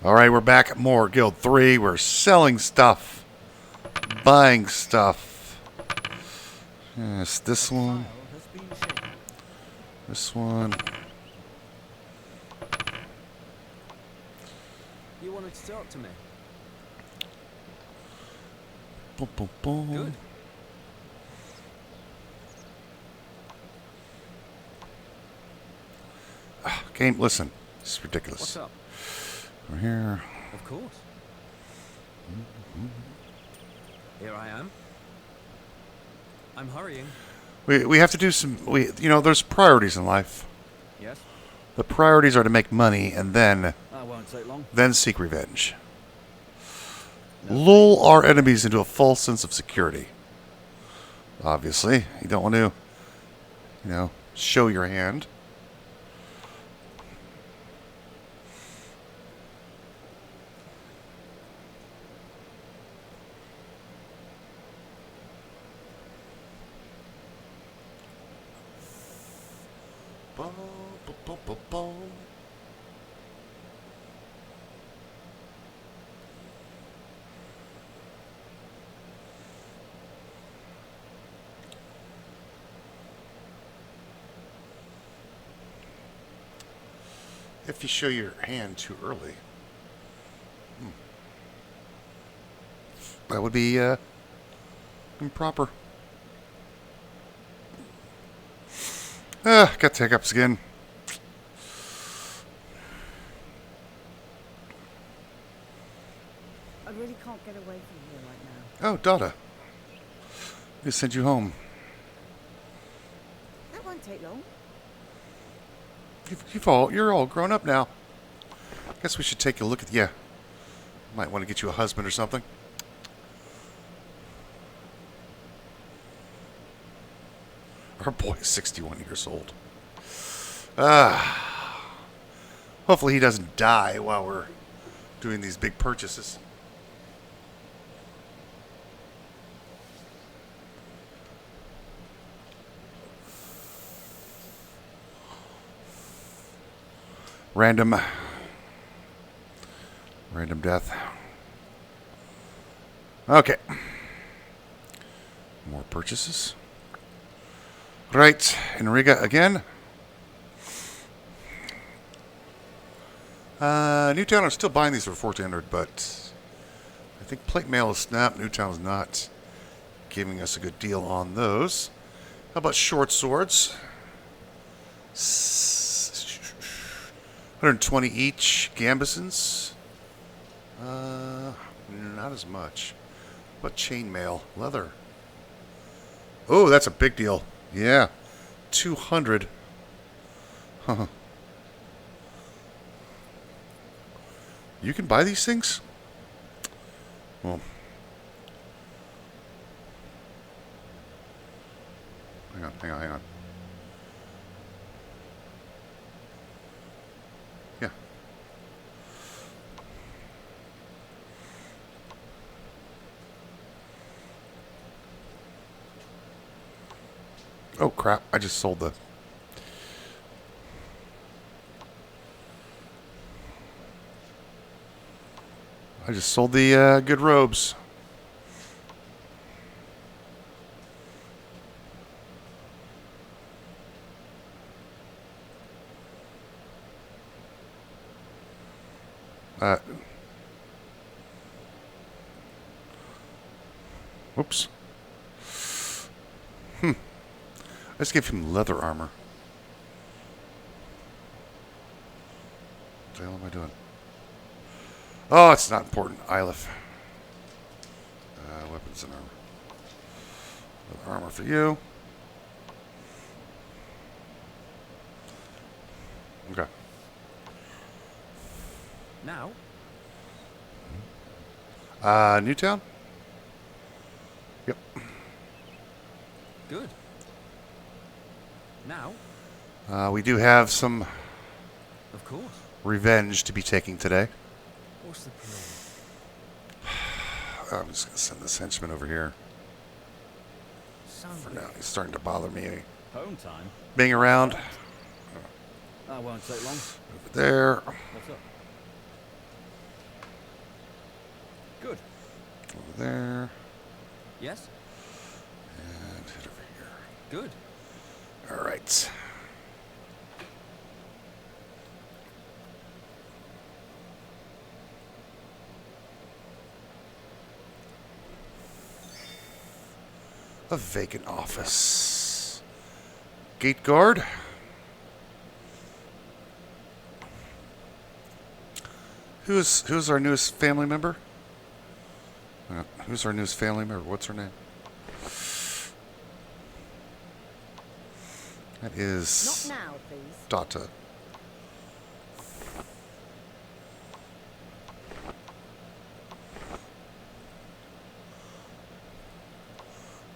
Alright, we're back at more Guild 3. We're selling stuff. Buying stuff. Yes, this one. This one. You wanted to talk to me? Boom, boom, boom. Good. Game, listen. This is ridiculous. What's up? We're here. Of course. Here I am. I'm hurrying. We have to do some... there's priorities in life. Yes? The priorities are to make money and then I won't take long. seek revenge. Lull our enemies into a false sense of security. Obviously. You don't want to, show your hand. Boom, boom, boom, boom, boom. If you show your hand too early, that would be improper. Got the hiccups again. I really can't get away from here right now. Oh, Dada. I'm gonna send you home. That won't take long. You're all grown up now. Guess we should take a look at you. Might want to get you a husband or something. Our boy is 61 years old. Hopefully he doesn't die while we're doing these big purchases. Random death. Okay. More purchases. Right, Enriga again. Newtown are still buying these for 1,400, but I think plate mail is snap. Newtown is not giving us a good deal on those. How about short swords? 120 each. Gambesons. Not as much. What chainmail? Leather. Oh, that's a big deal. Yeah. 200. Huh. You can buy these things? Well. Hang on. Yeah. Oh, crap. I just sold the... good robes. Whoops. Let's give him leather armor. What the hell am I doing? Oh, it's not important. Ilif. Weapons and armor. Leather armor for you. Okay. Now? Newtown? Yep. Good. Now? We do have some Of course. revenge to be taking today. What's the plan? I'm just going to send this henchman over here. For now, he's starting to bother me. Home time? Being around. I won't take long. Over there. What's up? Yes? And head over Good. here. All right. A vacant office. Gate guard. Who's our newest family member? Who's our newest family member? What's her name? That is Not now, please. Data.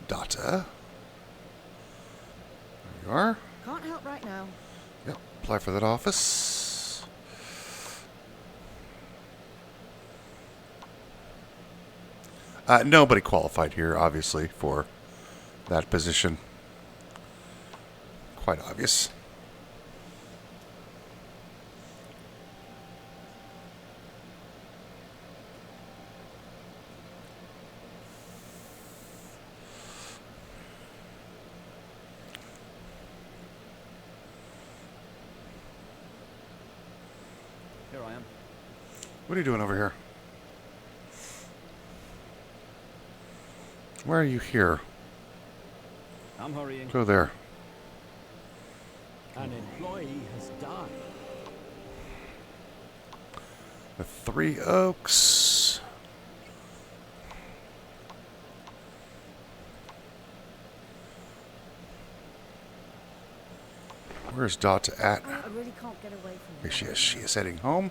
Data. There you are. Can't help right now. Yep. Apply for that office. Nobody qualified here, obviously, for that position. Quite obvious. Here I am. What are you doing over here? Why are you here? I'm hurrying. Go there. An employee has died. The Three Oaks. Where's Dot at? I really can't get away from Okay, here. she is heading home.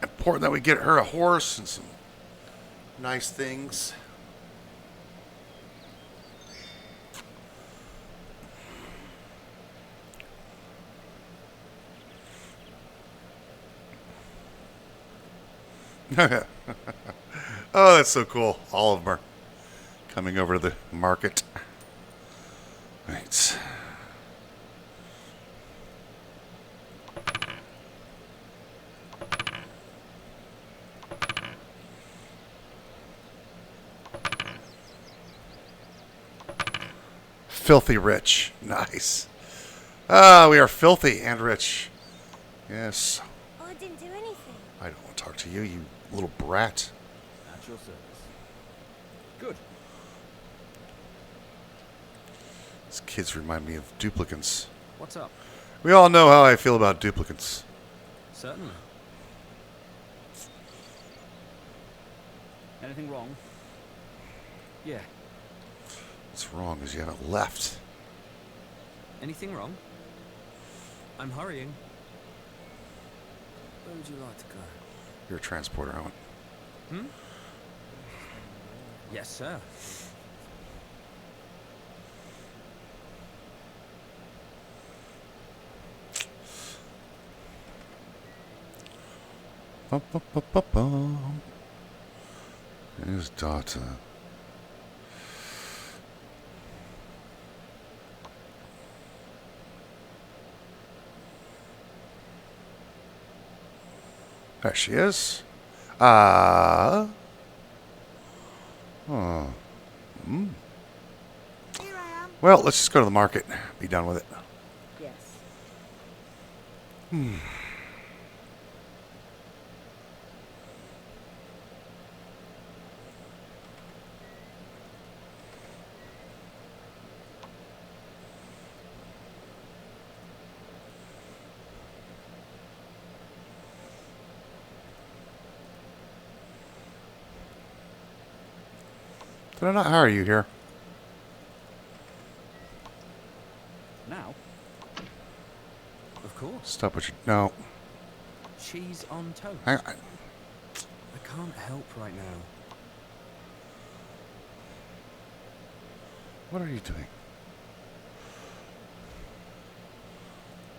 Important that we get her a horse and some nice things. Oh, that's so cool. All of them are coming over to the market. Right. Filthy rich. Nice. Ah, we are filthy and rich. Yes. Oh, I didn't do anything. I don't want to talk to you, you little brat. At your service. Good. These kids remind me of duplicants. What's up? We all know how I feel about duplicants. Certainly. Anything wrong? Yeah. What's wrong is you haven't left. Anything wrong? I'm hurrying. Where would you like to go? You're a transporter, Owen. Hmm? Yes, sir. Bum, bum, bum, bum, bum. Here's Data. There she is. Oh. Here I am. Well, let's just go to the market. Be done with it. Yes. Did I not hire you here? Now? Of course. Stop what you... No. Cheese on toast. Hang on. I can't help right now. What are you doing?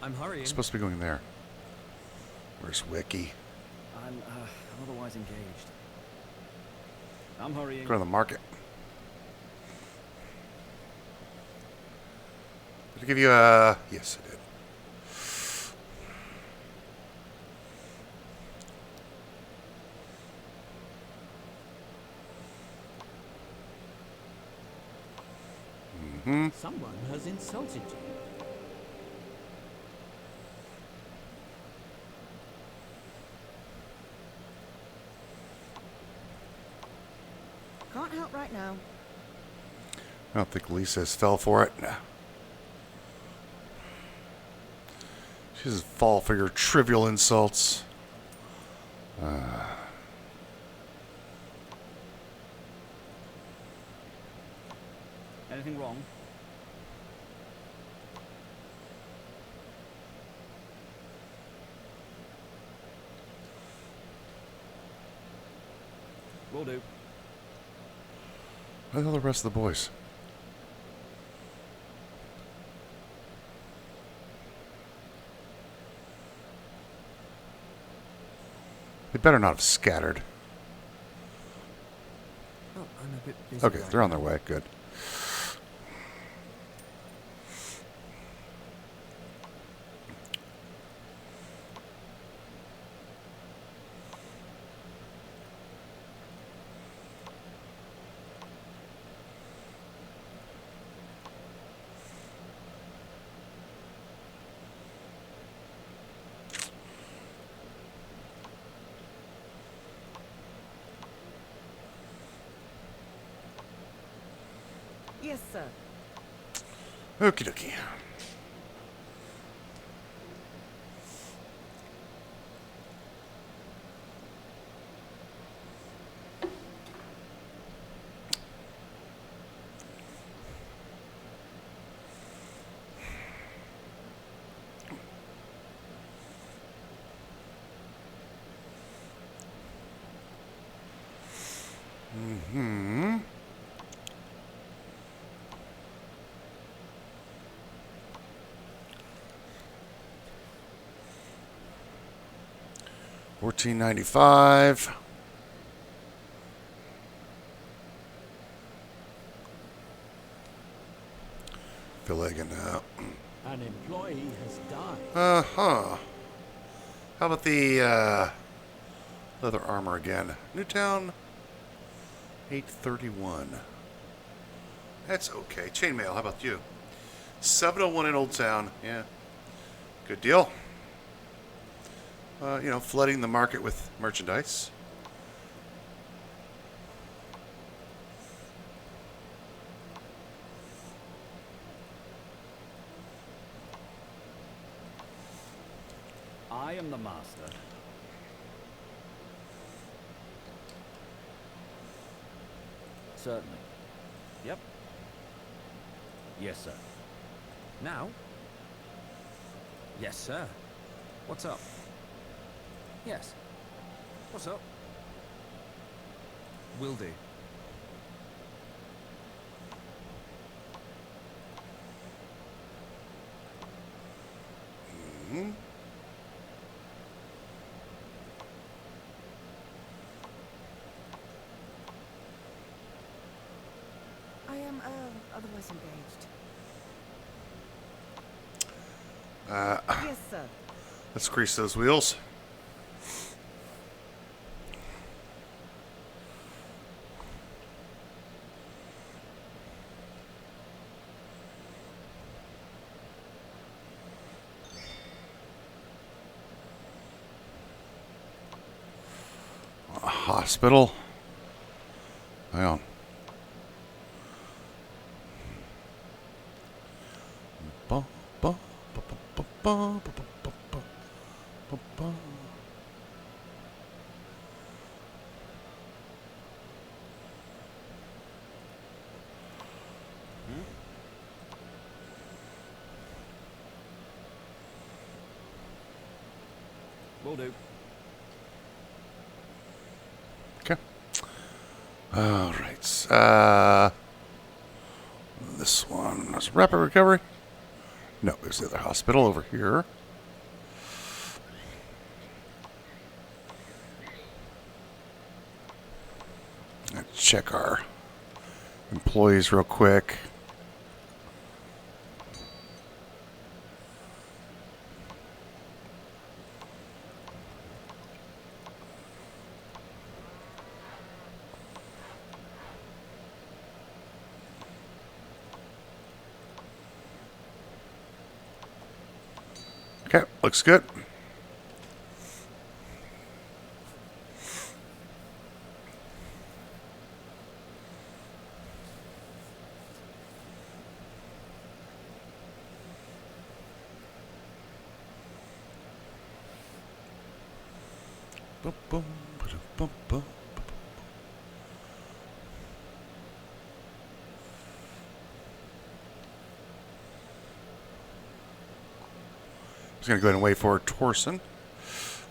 I'm hurrying. You're supposed to be going there. Where's Wiki? I'm otherwise engaged. I'm hurrying. Go to the market. Did I give you a... Yes, I did. Someone has insulted you. Can't help right now. I don't think Lisa's fell for it. She doesn't fall for your trivial insults. Anything wrong? Will do. Where the hell are the rest of the boys? They better not have scattered. Oh, I'm a bit busy. Okay, right they're on now. their way. Good. Yes, sir. Okie dokie. Hmm. $14.95. Finnegan now. An employee has died. How about the leather armor again? Newtown, 831. That's okay. Chainmail. How about you? 701 in Old Town. Yeah, good deal. Flooding the market with merchandise. I am the master. Certainly. Yep. Yes, sir. Now? Yes, sir. What's up? Yes. What's up? Will do. Hmm. I am, otherwise engaged. Yes, sir. Let's grease those wheels. Hospital. Hang on. Ba, ba, ba, ba, ba, ba, ba, ba, ba, ba, ba. Will do. Okay. All right. This one is rapid recovery. No, there's the other hospital over here. Let's check our employees real quick. Okay, looks good. Boom, boom, ba-dum, boom, boom. Just going to go ahead and wait for Torsen.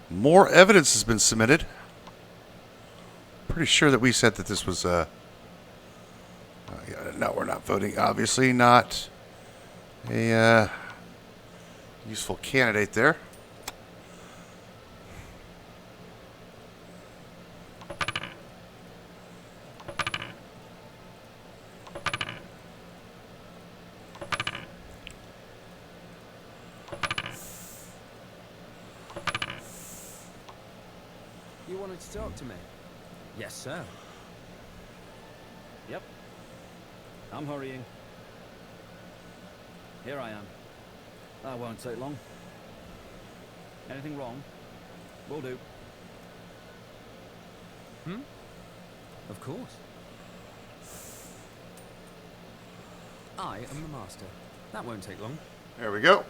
More evidence has been submitted. Pretty sure that we said that this was yeah, no, we're not voting. Obviously not a useful candidate there. You wanted to talk to me? Yes, sir. Yep. I'm hurrying. Here I am. I won't take long. Anything wrong? Will do. Hmm? Of course. I am the master. That won't take long. There we go.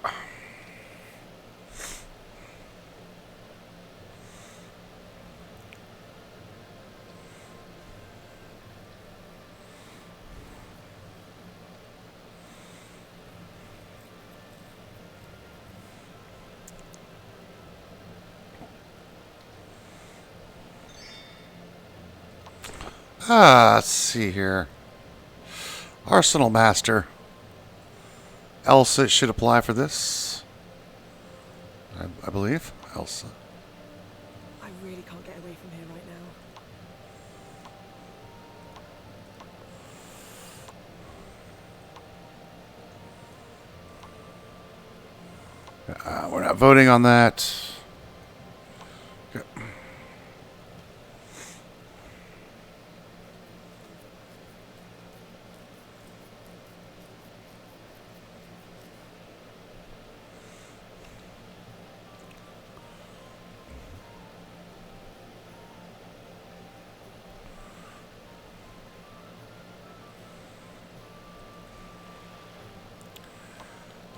Let's see here. Arsenal Master. Elsa should apply for this. I believe. Elsa. I really can't get away from here right now. We're not voting on that. Okay.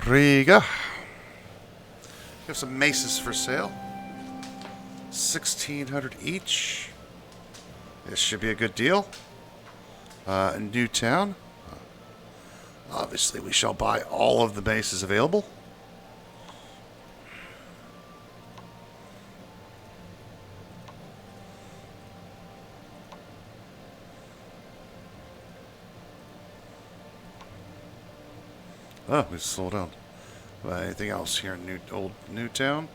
Riga. We have some maces for sale. 1,600 each. This should be a good deal. Newtown. Obviously, we shall buy all of the maces available. Oh, we sold out. Anything else here in old Newtown?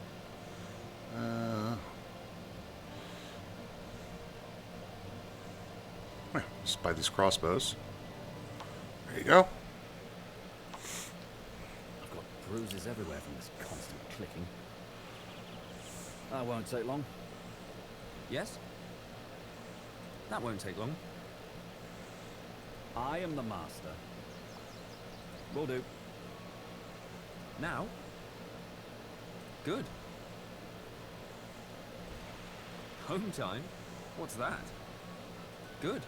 Let's buy these crossbows. There you go. I've got bruises everywhere from this constant clicking. I won't take long. Yes? That won't take long. I am the master. Will do. Now? Good. Home time? What's that? Good.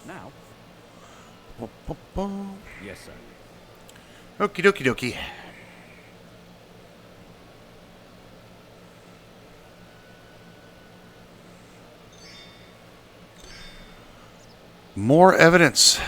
Now? Yes, sir. Okie dokie dokie. More evidence.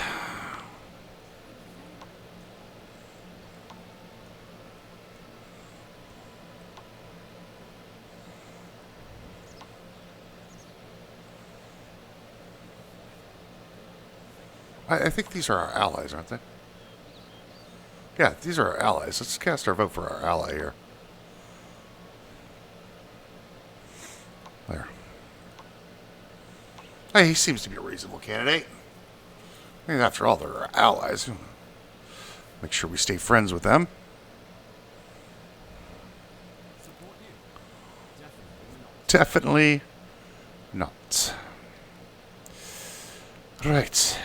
I think these are our allies, aren't they? Yeah, these are our allies. Let's cast our vote for our ally here. There. Hey, he seems to be a reasonable candidate. I mean, after all, they're our allies. Make sure we stay friends with them. Support you? Definitely not. Right.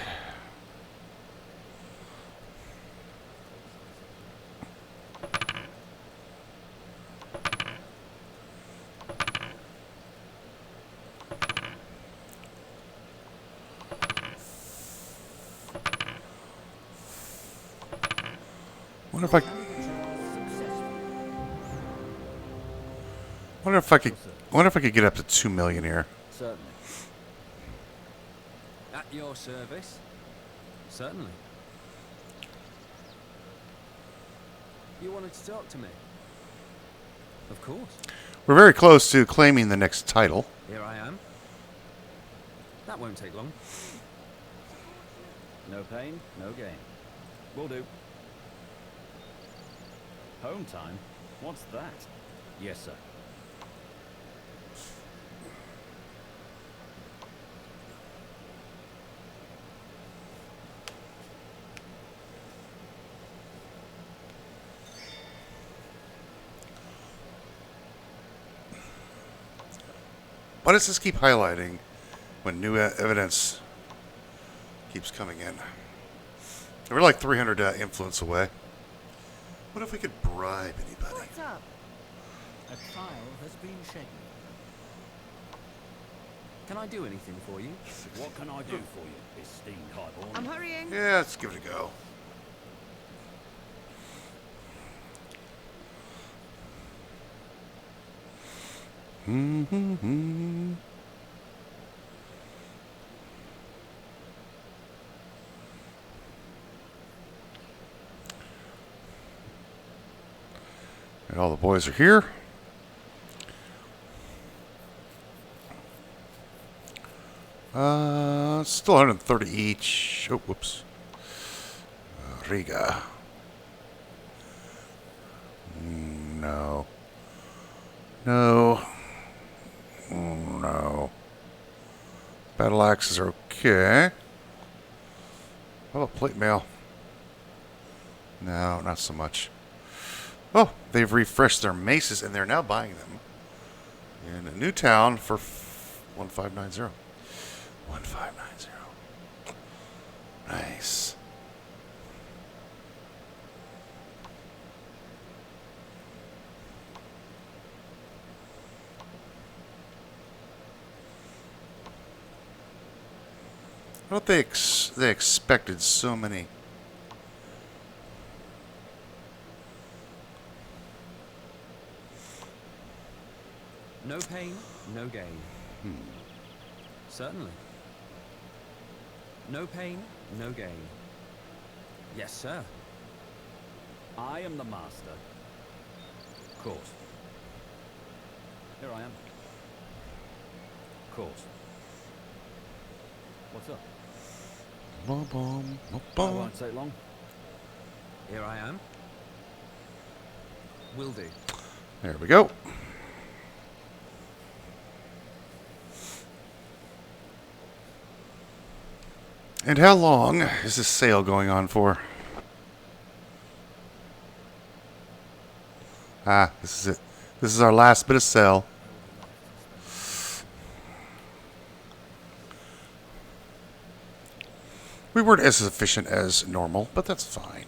Wonder if I could get up to 2 million here. Certainly. At your service? Certainly. You wanted to talk to me? Of course. We're very close to claiming the next title. Here I am. That won't take long. No pain, no gain. Will do. Home time? What's that? Yes, sir. Why does this keep highlighting when new evidence keeps coming in? We're like 300 influence away. What if we could bribe anybody? What's up? A trial has been scheduled. Can I do anything for you? What can I do for you, esteemed highborn? I'm hurrying. Yeah, let's give it a go. And all the boys are here. Still 130 each. Oh, whoops. Riga. No. No. No. Battle axes are okay. How about plate mail? No, not so much. Oh, they've refreshed their maces and they're now buying them in a new town for 1590. 1590. Nice. I don't think they expected so many. No pain, no gain. Certainly. No pain, no gain. Yes, sir. I am the master. Of course. Here I am. Of course. What's up? That won't take long. Here I am. Will do. There we go. And how long is this sale going on for? Ah, this is it. This is our last bit of sale. We weren't as efficient as normal, but that's fine.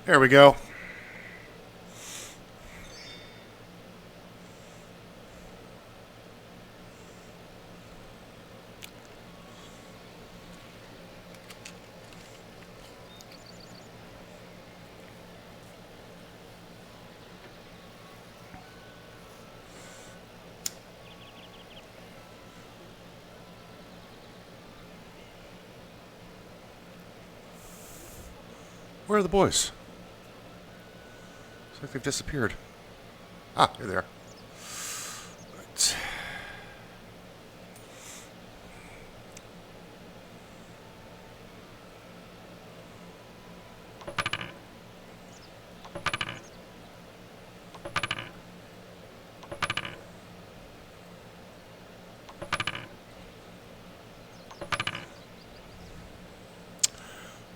There we go. Where are the boys? Looks like they've disappeared. Ah, here they are. Right.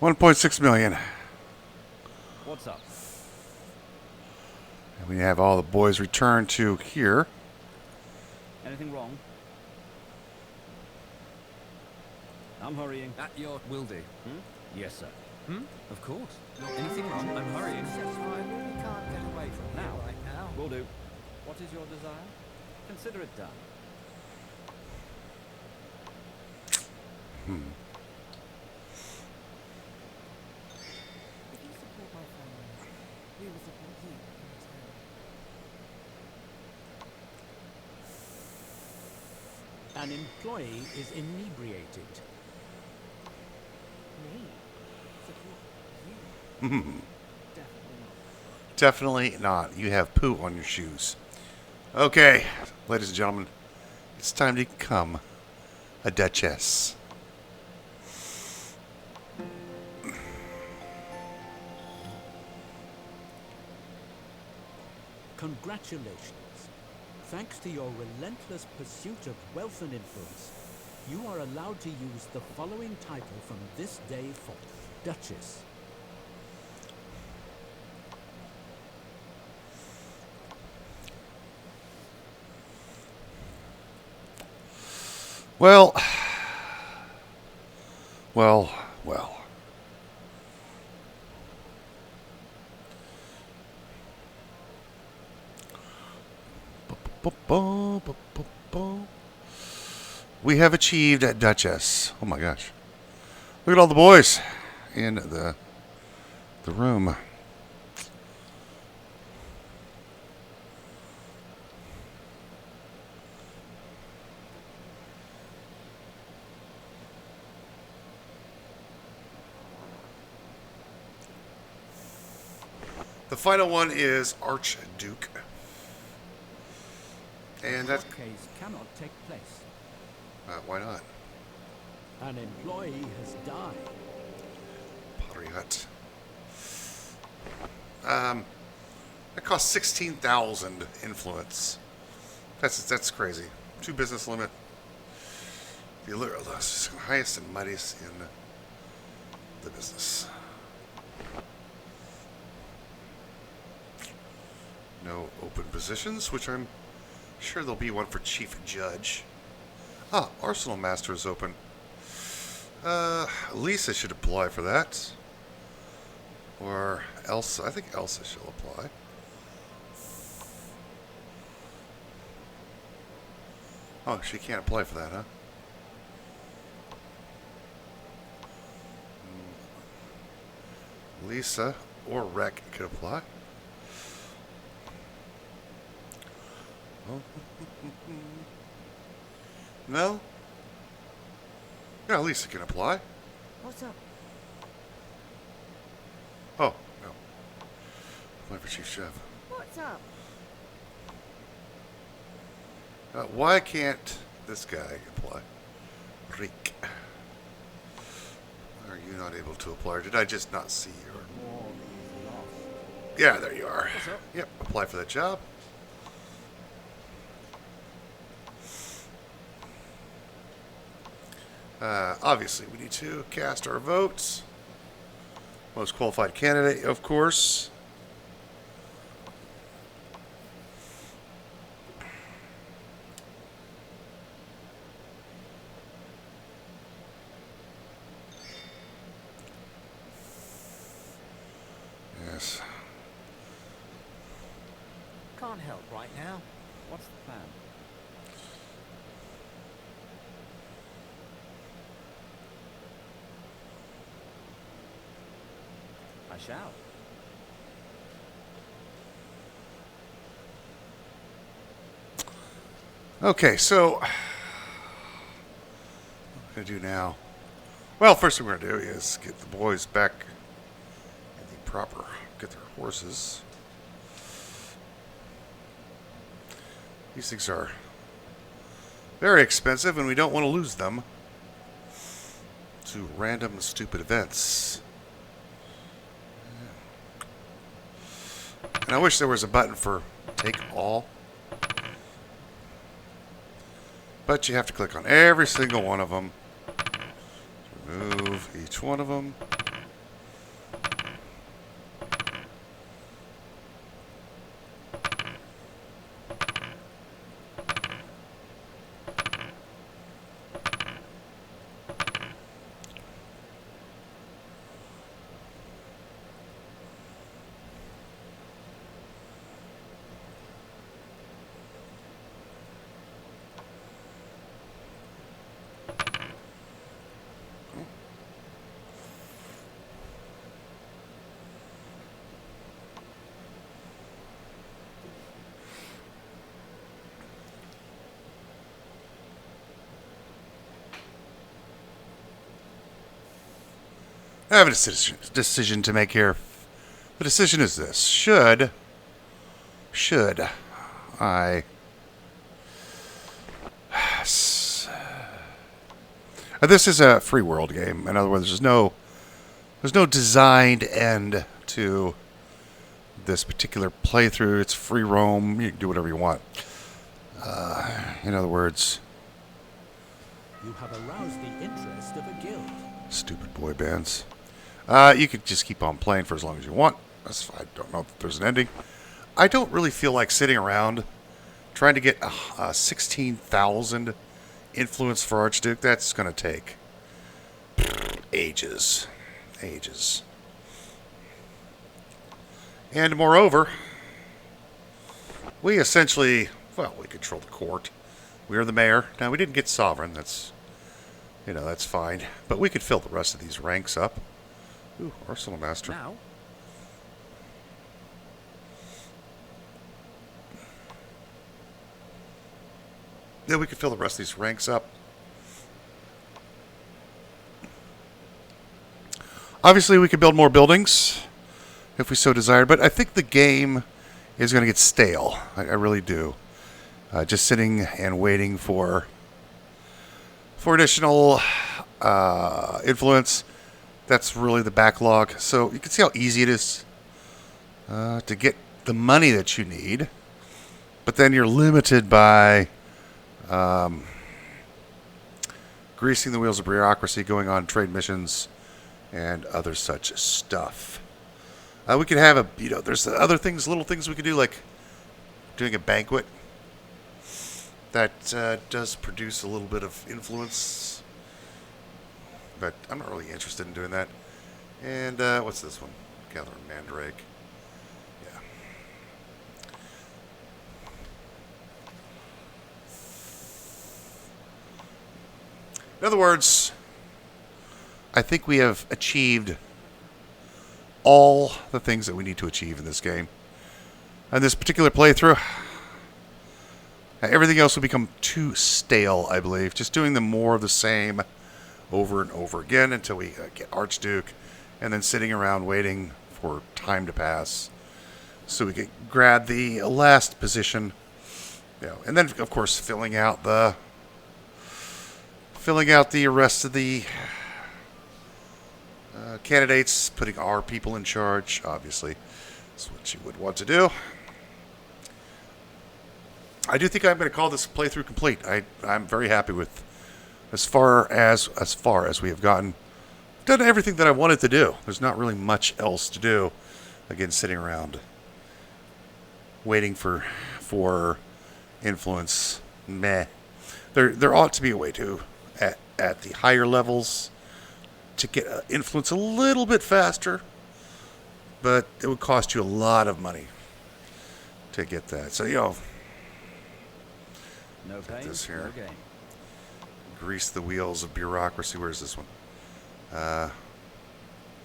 $1.6 million. What's up? And we have all the boys returned to here. Anything wrong? I'm hurrying. At your will do. Yes, sir. Of course. Anything wrong? I'm hurrying. I really can't get away from Now. here right now. Will do. What is your desire? Consider it done. If you support my family, we will support you in return. An employee is inebriated. Me? Support you? Definitely not. Definitely not. You have poo on your shoes. Okay, ladies and gentlemen, it's time to become a duchess. Congratulations. Thanks to your relentless pursuit of wealth and influence, you are allowed to use the following title from this day forth. Duchess. Well, well. We have achieved at Duchess. Oh my gosh. Look at all the boys in the room. The final one is Archduke. And that's... Court case cannot take place. why not? An employee has died. Pottery Hut. That costs 16,000 influence. That's crazy. 2 business limit. The highest and mightiest in the business. No open positions, which I'm sure there'll be one for Chief Judge. Ah, Arsenal Master is open. Lisa should apply for that. Or Elsa. I think Elsa should apply. Oh, she can't apply for that, huh? Lisa or Rec could apply. No? Yeah, Lisa can apply. What's up? Oh, no. Apply for Chief Chef. What's up? Why can't this guy apply? Reek. Why are you not able to apply? Or did I just not see you? Yeah, there you are. Yep, apply for that job. Obviously, we need to cast our votes. Most qualified candidate, of course. Yes. Can't help right now. What's the plan? I shall. Okay, so what I'm going to do now? Well, first thing we're going to do is get the boys back in the proper, get their horses. These things are very expensive, and we don't want to lose them to random stupid events. And I wish there was a button for take all. But you have to click on every single one of them. Remove each one of them. I have a decision to make here. The decision is this. Should I... This is a free world game. In other words, there's no designed end to this particular playthrough. It's free roam. You can do whatever you want. In other words, You have aroused the interest of a guild. stupid boy bands. You could just keep on playing for as long as you want. I don't know if there's an ending. I don't really feel like sitting around trying to get 16,000 influence for Archduke. That's going to take ages. And moreover, we essentially, well, we control the court. We are the mayor. Now, we didn't get sovereign. That's fine. But we could fill the rest of these ranks up. Ooh, Arsenal Master. Now, Yeah, we could fill the rest of these ranks up. Obviously, we could build more buildings if we so desired, but I think the game is going to get stale. I really do. Just sitting and waiting for additional influence. That's really the backlog. So you can see how easy it is to get the money that you need, but then you're limited by greasing the wheels of bureaucracy, going on trade missions, and other such stuff. We could have there's other things, little things we could do, like doing a banquet that does produce a little bit of influence, but I'm not really interested in doing that. And what's this one? Gather Mandrake. Yeah. In other words, I think we have achieved all the things that we need to achieve in this game. On this particular playthrough, everything else will become too stale, I believe. Just doing the more of the same over and over again until we get Archduke, and then sitting around waiting for time to pass so we can grab the last position. And then, of course, filling out the rest of the candidates, putting our people in charge. Obviously, that's what you would want to do. I do think I'm going to call this playthrough complete. I'm very happy with as far as we have gotten. I've done everything that I wanted to do. There's not really much else to do. Again, sitting around waiting for influence. Meh. There ought to be a way to at the higher levels to get influence a little bit faster, but it would cost you a lot of money to get that. So no pain, this here. no gain. Grease the wheels of bureaucracy. Where's this one?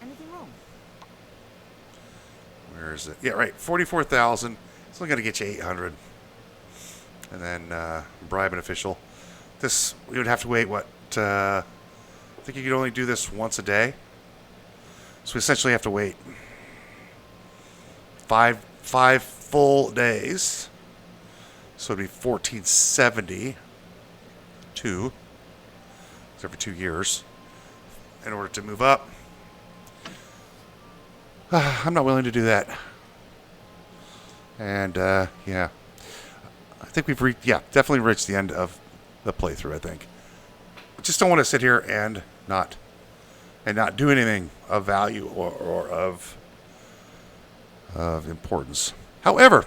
Anything wrong? Where is it? Yeah, right. 44,000. It's only going to get you 800. And then bribe an official. This, we would have to wait, what? I think you could only do this once a day. So we essentially have to wait five full days. So it'd be 1472. It's every 2 years. In order to move up. I'm not willing to do that. And, yeah. I think we've definitely reached the end of the playthrough, I think. I just don't want to sit here and not do anything of value or of importance. However,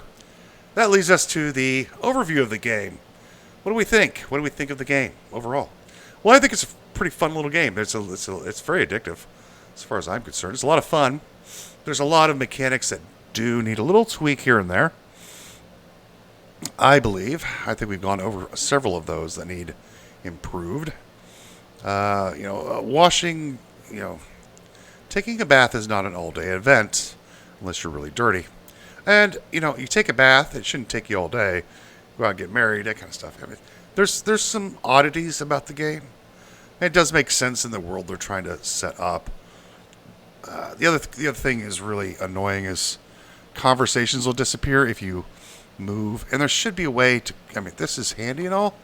that leads us to the overview of the game. What do we think? What do we think of the game overall? Well, I think it's a pretty fun little game. It's very addictive as far as I'm concerned. It's a lot of fun. There's a lot of mechanics that do need a little tweak here and there. I think we've gone over several of those that need improved. Washing, taking a bath is not an all-day event unless you're really dirty. And, you take a bath, it shouldn't take you all day. Go out and get married, that kind of stuff. I mean, there's some oddities about the game. It does make sense in the world they're trying to set up. the other thing is really annoying is conversations will disappear if you move, and there should be a way to. I mean, this is handy and all,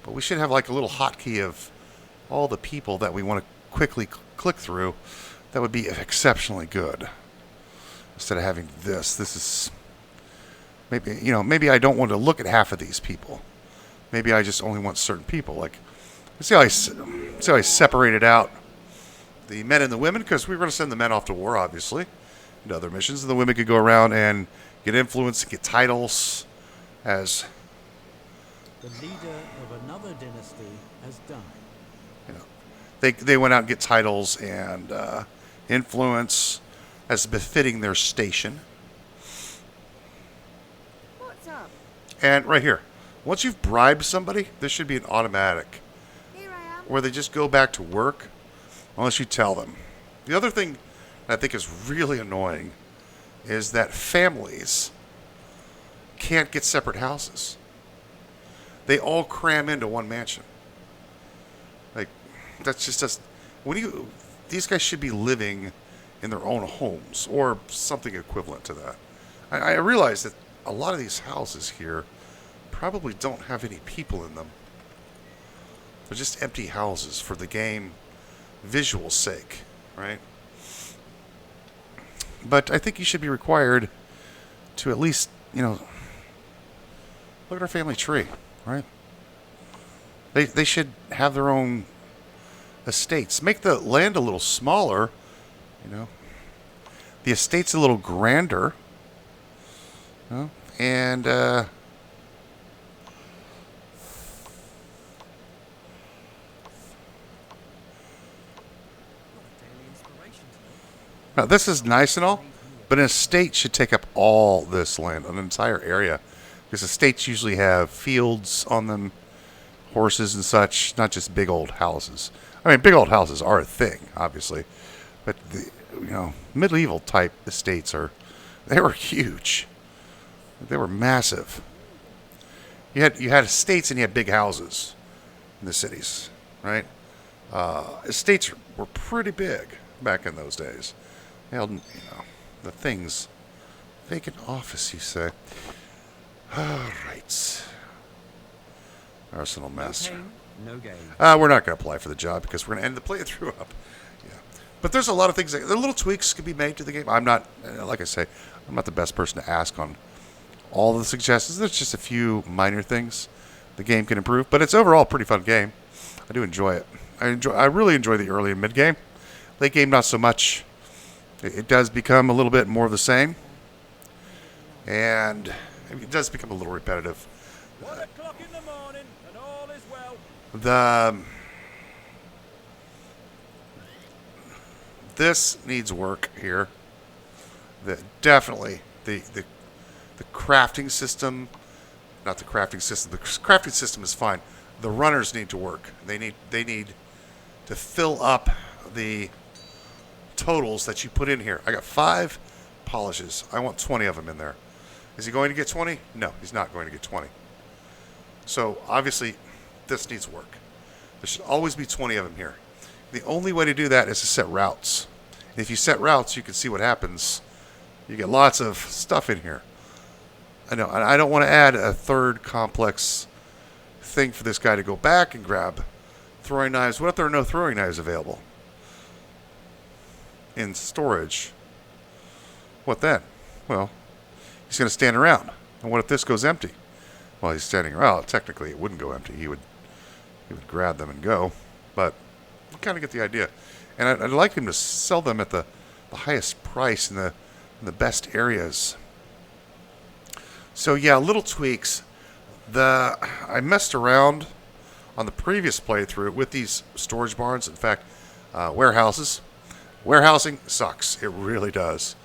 but we should have like a little hotkey of all the people that we want to quickly click through. That would be exceptionally good. Instead of having this is maybe I don't want to look at half of these people. Maybe I just only want certain people. Like, see how I separated out the men and the women, because we were going to send the men off to war, obviously, and other missions, and the women could go around and get influence, get titles as The leader of another dynasty has died. they went out and get titles and influence as befitting their station. What's up? And right here, once you've bribed somebody, this should be an automatic, Here I am. where they just go back to work unless you tell them. The other thing I think is really annoying is that families can't get separate houses. They all cram into one mansion. Like, that's just these guys should be living in their own homes or something equivalent to that. I realize that a lot of these houses here probably don't have any people in them. They're just empty houses for the game visual sake, right? But I think you should be required to at least, look at our family tree, right? They should have their own estates. Make the land a little smaller, the estate's a little grander, and now this is nice and all, but an estate should take up all this land, an entire area, because estates usually have fields on them, horses and such, not just big old houses. I mean, big old houses are a thing, obviously, but medieval type estates they were huge. They were massive. You had estates and you had big houses in the cities, right? Estates were pretty big back in those days. They held, the things. Vacant office, you say. All right. Arsenal Master. No gain. We're not going to apply for the job because we're going to end the playthrough up. Yeah. But there's a lot of things, the little tweaks could be made to the game. I'm not, like I say, I'm not the best person to ask on all the suggestions. There's just a few minor things the game can improve, but it's overall a pretty fun game. I do enjoy it. I really enjoy the early and mid game. Late game, not so much. It does become a little bit more of the same, and it does become a little repetitive. 1 o'clock in the morning, and all is well. This needs work here. Definitely the crafting system, not the crafting system. The crafting system is fine. The runners need to work. They need to fill up the totals that you put in here. I got 5 polishes. I want 20 of them in there. Is he going to get 20? No, he's not going to get 20. So obviously, this needs work. There should always be 20 of them here. The only way to do that is to set routes. And if you set routes, you can see what happens. You get lots of stuff in here. I know, and I don't want to add a third complex thing for this guy to go back and grab throwing knives. What if there are no throwing knives available in storage? What then? Well, he's going to stand around. And what if this goes empty? Well, he's standing around. Technically, it wouldn't go empty. He would grab them and go. But you kind of get the idea. And I'd like him to sell them at the highest price in the best areas. So yeah, little tweaks. I messed around on the previous playthrough with these storage barns. In fact, warehouses. Warehousing sucks. It really does.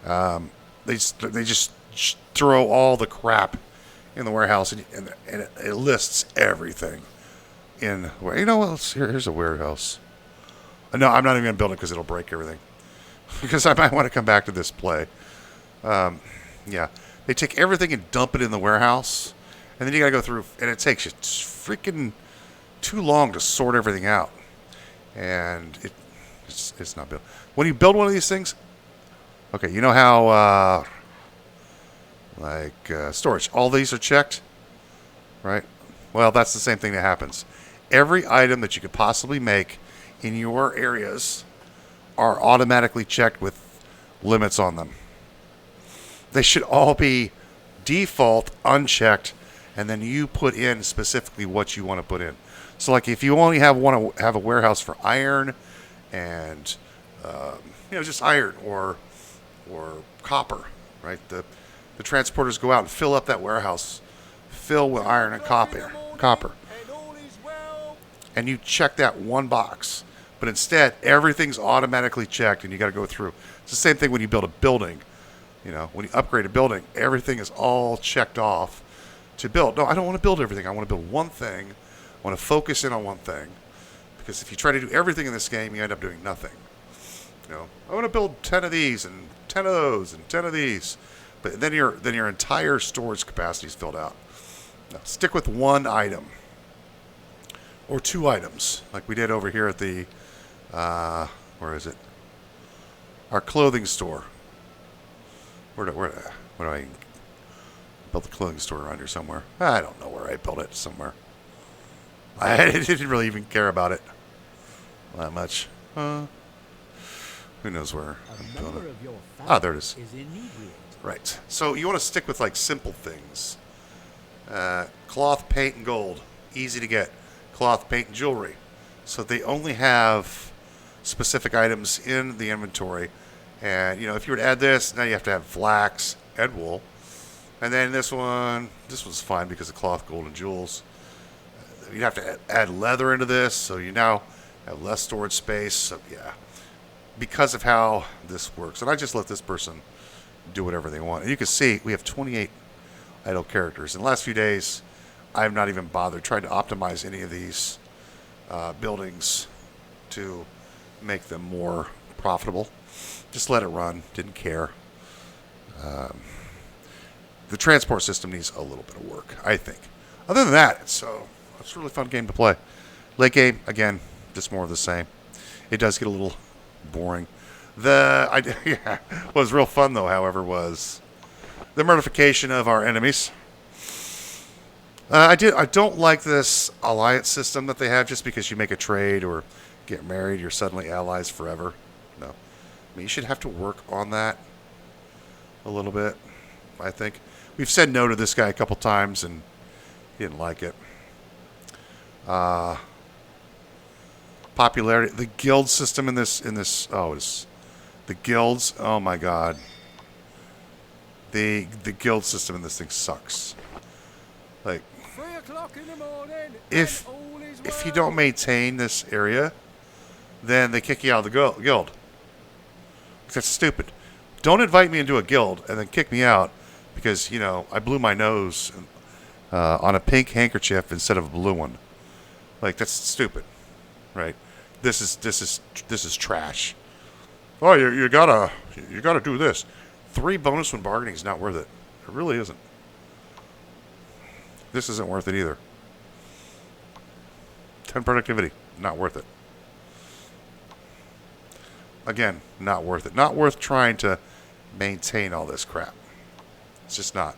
They just throw all the crap in the warehouse, and it lists everything in. You know what? Here's a warehouse. No, I'm not even going to build it because it'll break everything. Because I might want to come back to this play. Yeah. They take everything and dump it in the warehouse. And then you got to go through, and it takes you freaking too long to sort everything out. And It's not built. When you build one of these things, okay, you know how storage, all these are checked, right? Well, that's the same thing that happens. Every item that you could possibly make in your areas are automatically checked with limits on them. They should all be default unchecked, and then you put in specifically what you want to put in. So, like, if you only want to have a warehouse for iron and just iron or copper, right? The transporters go out and fill up that warehouse, fill with iron and copper, and you check that one box. But instead, everything's automatically checked, and you got to go through. It's the same thing when you build a building. When you upgrade a building, everything is all checked off to build. No, I don't want to build everything. I want to build one thing. I want to focus in on one thing. Because if you try to do everything in this game, you end up doing nothing. I want to build 10 of these and 10 of those and 10 of these. But then your entire storage capacity is filled out. Now, stick with one item. Or 2 items, like we did over here at the, where is it? Our clothing store. Where do I build the clothing store around here somewhere? I don't know where I built it, somewhere. I didn't really even care about it that much. Who knows where I built it? Ah, there it is. Right. So you want to stick with like simple things. Cloth, paint, and gold. Easy to get. Cloth, paint, and jewelry. So they only have specific items in the inventory. And, if you were to add this, now you have to have flax and wool. And then this was fine because of cloth, gold, and jewels. You'd have to add leather into this, so you now have less storage space. So, yeah, because of how this works. And I just let this person do whatever they want. And you can see we have 28 idle characters. In the last few days, I have not even bothered trying to optimize any of these buildings to make them more profitable. Just let it run. Didn't care. The transport system needs a little bit of work, I think. Other than that, it's a really fun game to play. Late game, again, just more of the same. It does get a little boring. What was real fun, though, however, was the murdification of our enemies. I don't like this alliance system that they have. Just because you make a trade or get married, you're suddenly allies forever. No. You should have to work on that a little bit, I think. We've said no to this guy a couple times, and he didn't like it. Popularity. The guild system in this. The guilds. Oh, my God. The guild system in this thing sucks. Like, 3 o'clock in the morning. if you don't maintain this area, then they kick you out of the guild. That's stupid. Don't invite me into a guild and then kick me out because, I blew my nose on a pink handkerchief instead of a blue one. Like, that's stupid, right? This is trash. Oh, you gotta do this. 3 bonus when bargaining is not worth it. It really isn't. This isn't worth it either. 10 productivity, not worth it. Again, not worth it. Not worth trying to maintain all this crap. It's just not.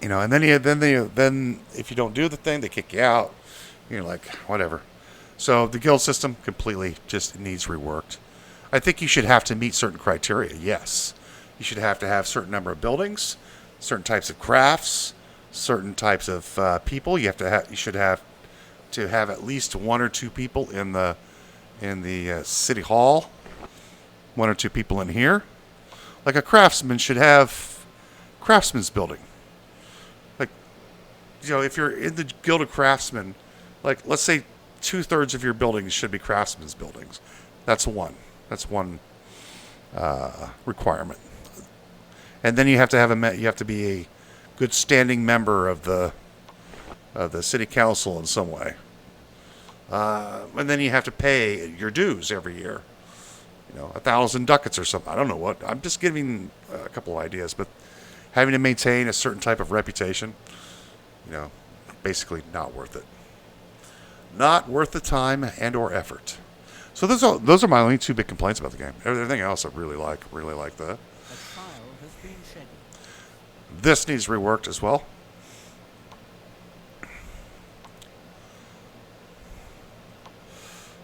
And then if you don't do the thing, they kick you out. You're like, whatever. So the guild system completely just needs reworked. I think you should have to meet certain criteria. Yes, you should have to have certain number of buildings, certain types of crafts, certain types of people. You should have to have at least 1 or 2 people in the city hall, 1 or 2 people in here. Like a craftsman should have craftsman's building. Like, if you're in the Guild of Craftsmen, like, let's say 2/3 of your buildings should be craftsman's buildings. That's one. That's one requirement. And then you have to be a good standing member of the city council in some way. And then you have to pay your dues every year. 1,000 ducats or something. I don't know what. I'm just giving a couple of ideas, but having to maintain a certain type of reputation, basically not worth it. Not worth the time and or effort. So those are my only two big complaints about the game. Everything else I really like that. A trial has been scheduled. This needs reworked as well.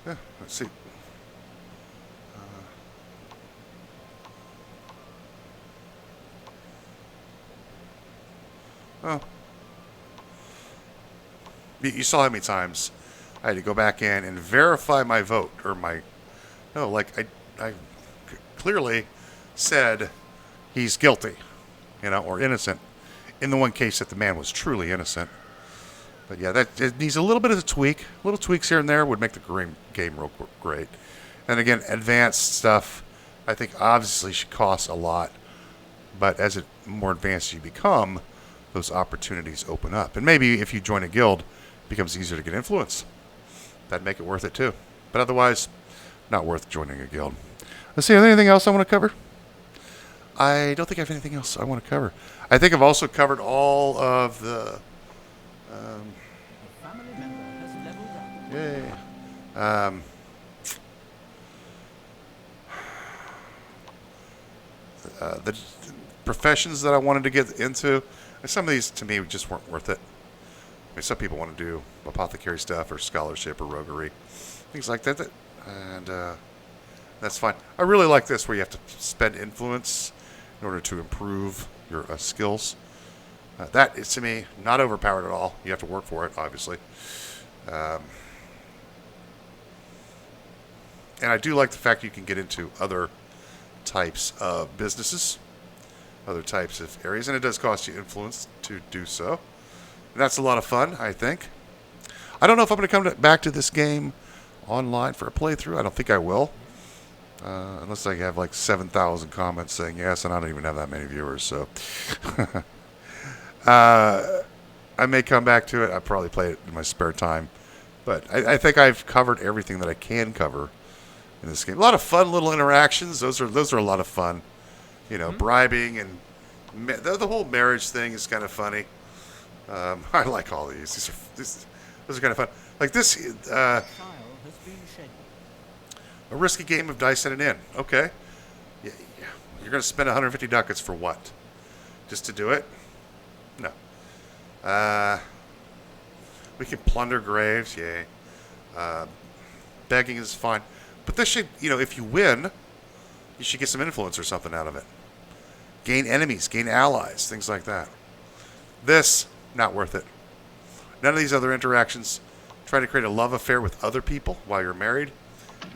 Yeah, let's see. Oh. You saw how many times I had to go back in and verify my vote or my... No, like I clearly said he's guilty, or innocent. In the one case that the man was truly innocent. But yeah, it needs a little bit of a tweak. Little tweaks here and there would make the game real great. And again, advanced stuff, I think obviously should cost a lot. But as more advanced you become, those opportunities open up. And maybe if you join a guild, it becomes easier to get influence. That'd make it worth it too. But otherwise, not worth joining a guild. Let's see, is there anything else I want to cover? I don't think I have anything else I want to cover. I think I've also covered all of the... A family member has leveled up. Yay. The professions that I wanted to get into, and some of these to me just weren't worth it. I mean, some people want to do apothecary stuff or scholarship or roguery, things like that, and that's fine. I really like this where you have to spend influence in order to improve your skills. That is, to me, not overpowered at all. You have to work for it, obviously. And I do like the fact you can get into other types of businesses, other types of areas, and it does cost you influence to do so. And that's a lot of fun, I think. I don't know if I'm going to come back to this game online for a playthrough. I don't think I will. Unless I have like 7,000 comments saying yes, and I don't even have that many viewers, so... I may come back to it. I'll probably play it in my spare time. But I think I've covered everything that I can cover in this game. A lot of fun little interactions. Those are a lot of fun. Bribing and the whole marriage thing is kind of funny. I like all these. Those are kind of fun. Like this, A trial has been scheduled. a risky game of dice at an inn. Okay. Yeah. You're going to spend 150 ducats for what? Just to do it? No. We can plunder graves, yay. Begging is fine. But this should, if you win, you should get some influence or something out of it. Gain enemies, gain allies, things like that. This, not worth it. None of these other interactions. Try to create a love affair with other people while you're married.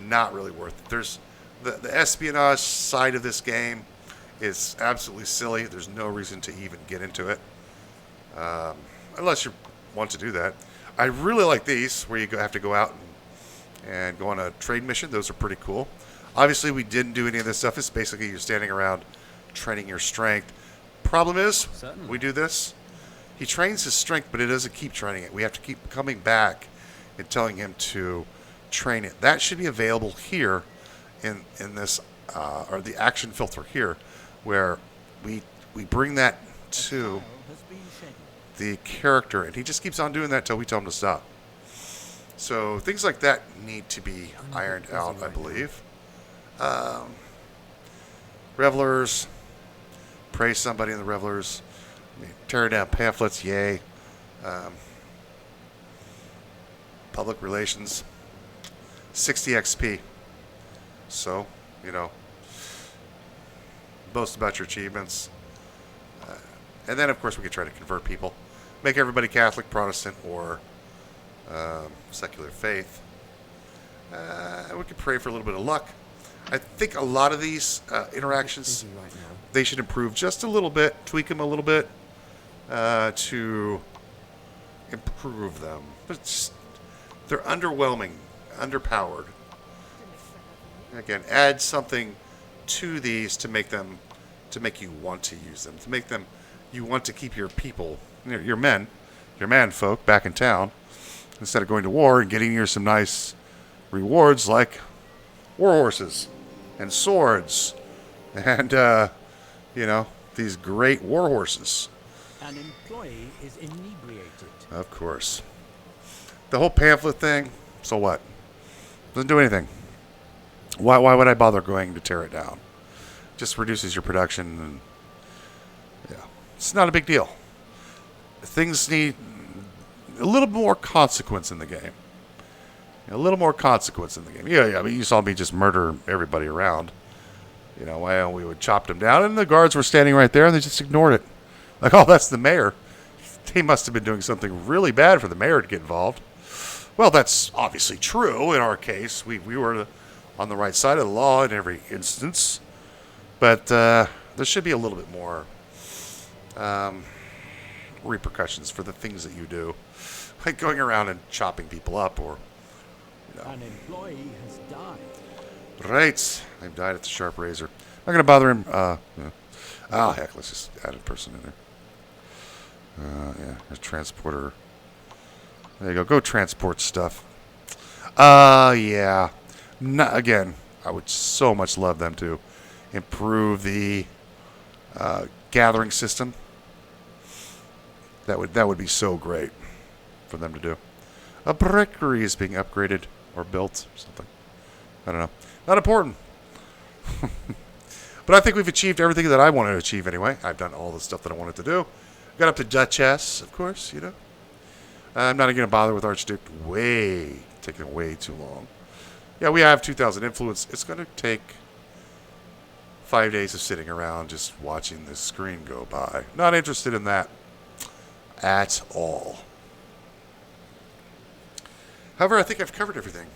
Not really worth it. There's the espionage side of this game is absolutely silly. There's no reason to even get into it. Unless you want to do that. I really like these, where you have to go out and go on a trade mission. Those are pretty cool. Obviously, we didn't do any of this stuff. It's basically you're standing around training your strength. Problem is, Certainly. we do this. He trains his strength, but it doesn't keep training it. We have to keep coming back and telling him to train it. That should be available here in this, or the action filter here, where we bring that to Trial has been scheduled. the character, and he just keeps on doing that till we tell him to stop. So things like that need to be ironed out, I believe. Revelers, praise somebody in the Revelers, tear down pamphlets, yay. Public relations, 60 XP. So, boast about your achievements. And then, of course, we could try to convert people. Make everybody Catholic, Protestant, or secular faith. We could pray for a little bit of luck. I think a lot of these interactions, Busy right now. they should improve just a little bit, tweak them a little bit to improve them. But they're underwhelming, underpowered. Again, add something to these to make you want to use them, to make them you want to keep your people, your man folk back in town, instead of going to war and getting you some nice rewards like war horses and swords and these great war horses. An employee is inebriated. Of course. The whole pamphlet thing, so what? Doesn't do anything. Why would I bother going to tear it down? Just reduces your production, and yeah, it's not a big deal. Things need a little more consequence in the game. A little more consequence in the game. Yeah. I mean, you saw me just murder everybody around. You know, well, we would chop them down, and the guards were standing right there, and they just ignored it. Like, oh, that's the mayor. They must have been doing something really bad for the mayor to get involved. Well, that's obviously true in our case. We were on the right side of the law in every instance. But there should be a little bit more repercussions for the things that you do. Like going around and chopping people up or... An employee has died. Right. I've died at the sharp razor. Not going to bother him. Oh, heck, let's just add a person in there. Yeah, a transporter. There you go. Go transport stuff. Yeah. Again, I would so much love them to improve the gathering system. That would be so great for them to do. A brickery is being upgraded or built or something. I don't know. Not important. But I think we've achieved everything that I wanted to achieve anyway. I've done all the stuff that I wanted to do. Got up to Duchess, of course, you know. I'm not going to bother with Archduke. Taking way too long. Yeah, we have 2,000 influence. It's going to take 5 days of sitting around just watching the screen go by. Not interested in that at all. However, I think I've covered everything.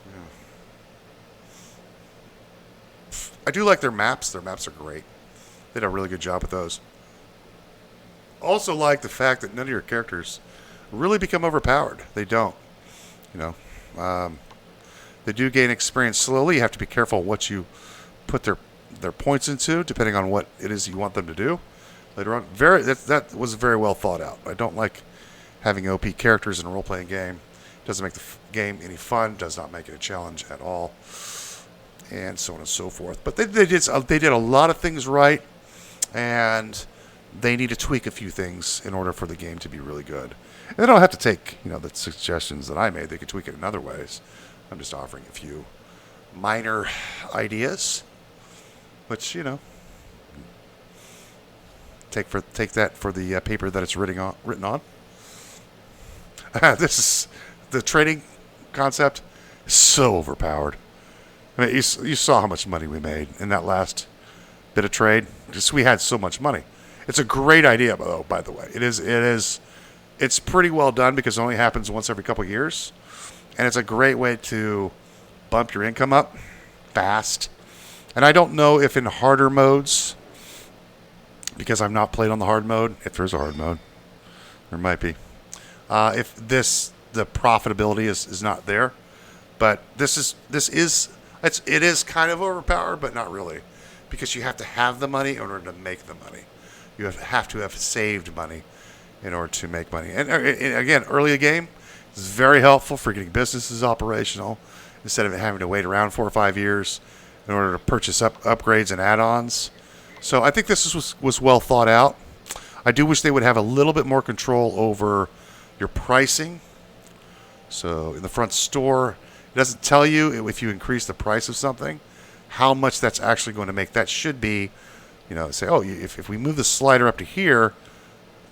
Yeah. I do like their maps. Their maps are great. They did a really good job with those. Also like the fact that none of your characters really become overpowered. They don't. You know, they do gain experience slowly. You have to be careful what you put their points into, depending on what it is you want them to do later on. That was very well thought out. I don't like having OP characters in a role-playing game. Doesn't make the game any fun. Does not make it a challenge at all, and so on and so forth. But they did a lot of things right, and they need to tweak a few things in order for the game to be really good. And they don't have to take, you know, the suggestions that I made. They could tweak it in other ways. I'm just offering a few minor ideas, which, you know, take that for the paper that it's written on. This is the trading concept is so overpowered. I mean, you saw how much money we made in that last bit of trade. Just we had so much money. It's a great idea, though. By the way, it is. It's pretty well done because it only happens once every couple of years, and it's a great way to bump your income up fast. And I don't know if in harder modes, because I've not played on the hard mode. If there's a hard mode, there might be. If the profitability is not there, but it is kind of overpowered, but not really, because you have to have the money in order to make the money. You have to have saved money in order to make money. And again, early in the game is very helpful for getting businesses operational instead of having to wait around 4 or 5 years in order to purchase upgrades and add-ons. So I think this was well thought out. I do wish they would have a little bit more control over your pricing. So in the front store, it doesn't tell you if you increase the price of something, how much that's actually going to make. That should be, you know, say, oh, if we move the slider up to here,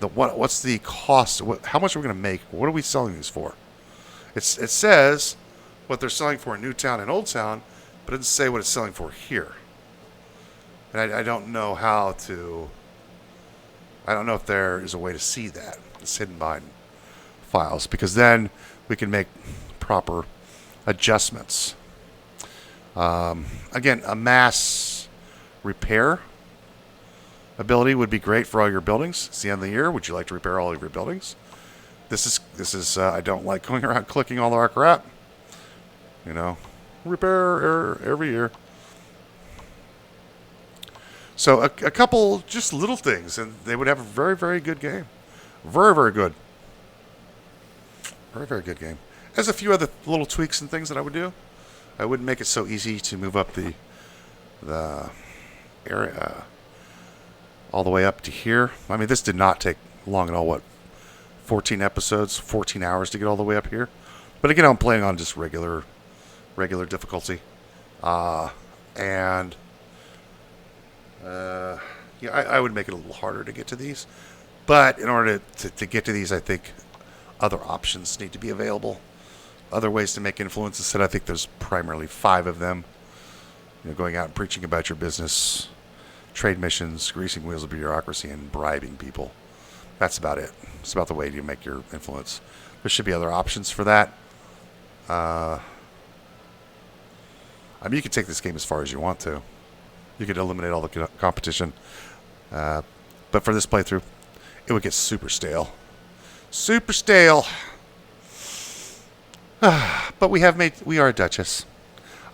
what's the cost? How much are we going to make? What are we selling these for? It says what they're selling for in Newtown and Old Town, but it doesn't say what it's selling for here. And I don't know how to. I don't know if there is a way to see that. It's hidden behind files, because then we can make proper adjustments. Again, a mass repair ability would be great for all your buildings. It's the end of the year. Would you like to repair all of your buildings? This is I don't like going around clicking all our crap. You know, repair every year. So a couple just little things, and they would have a very, very good game. Very, very good. Very, very good game. There's a few other little tweaks and things that I would do. I wouldn't make it so easy to move up the area all the way up to here. I mean, this did not take long at all. What, 14 episodes, 14 hours to get all the way up here? But again, I'm playing on just regular regular difficulty. And yeah, I would make it a little harder to get to these. But in order to get to these, I think other options need to be available. Other ways to make influence. Instead, I think there's primarily 5 of them. You know, going out and preaching about your business, trade missions, greasing wheels of bureaucracy, and bribing people. That's about it. It's about the way you make your influence. There should be other options for that. I mean, you can take this game as far as you want to. You could eliminate all the competition. But for this playthrough, it would get super stale. Super stale. But we are a Duchess.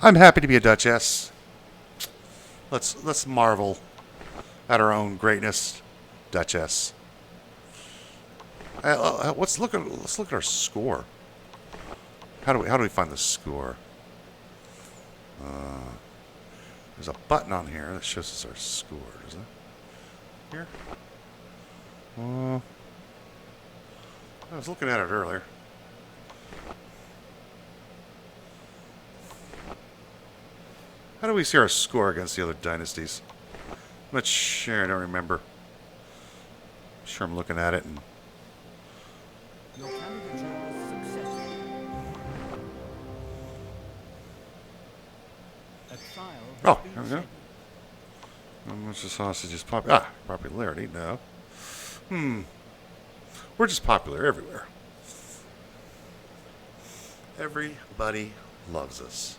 I'm happy to be a Duchess. Let's marvel at our own greatness, Duchess. Let's look at our score. How do we find the score? There's a button on here that shows us our score. Is it here? I was looking at it earlier. How do we see our score against the other dynasties? I'm not sure. I don't remember. I'm sure I'm looking at it and. Your candidature is successful. A trial has Oh, been there we go. scheduled. How much the sausage is popularity? No. We're just popular everywhere. Everybody loves us.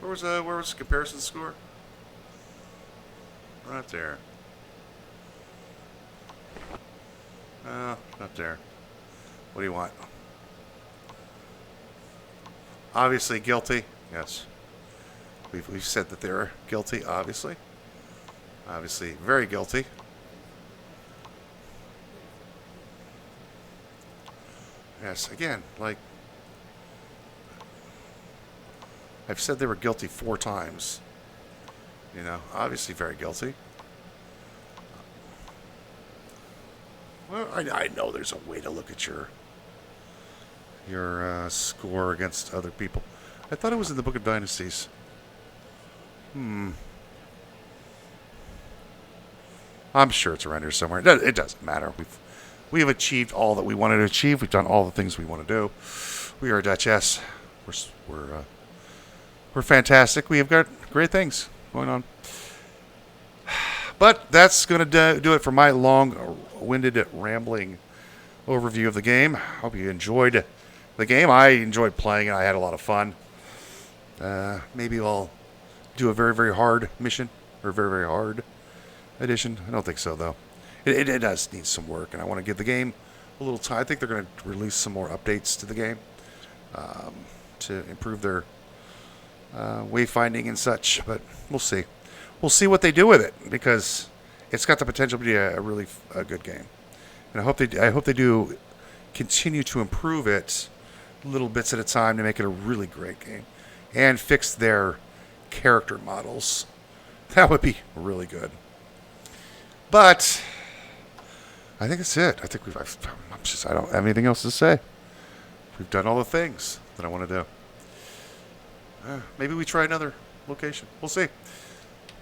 Where was the comparison score? Right there. Not there. What do you want? Obviously guilty. Yes. We've said that they're guilty, obviously. Obviously very guilty. Yes, again, like I've said they were guilty 4 times. You know, obviously very guilty. Well, I know there's a way to look at your score against other people. I thought it was in the Book of Dynasties. I'm sure it's around here somewhere. It doesn't matter. We have achieved all that we wanted to achieve. We've done all the things we want to do. We are a Duchess. We're fantastic. We have got great things going on. But that's going to do it for my long-winded, rambling overview of the game. Hope you enjoyed the game. I enjoyed playing it. I had a lot of fun. Maybe I'll do a very, very hard mission or a very, very hard edition. I don't think so, though. It does need some work, and I want to give the game a little time. I think they're going to release some more updates to the game to improve their wayfinding and such, but we'll see. We'll see what they do with it, because it's got the potential to be a really good game. And I hope they do continue to improve it little bits at a time to make it a really great game and fix their character models. That would be really good. But I think that's it. I think I don't have anything else to say. We've done all the things that I want to do. Maybe we try another location. We'll see.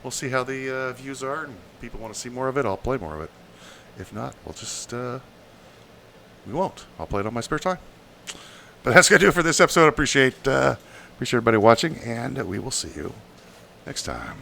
We'll see how the views are, and people want to see more of it. I'll play more of it. If not, we'll just we won't. I'll play it on my spare time. But that's gonna do it for this episode. Appreciate everybody watching, and we will see you next time.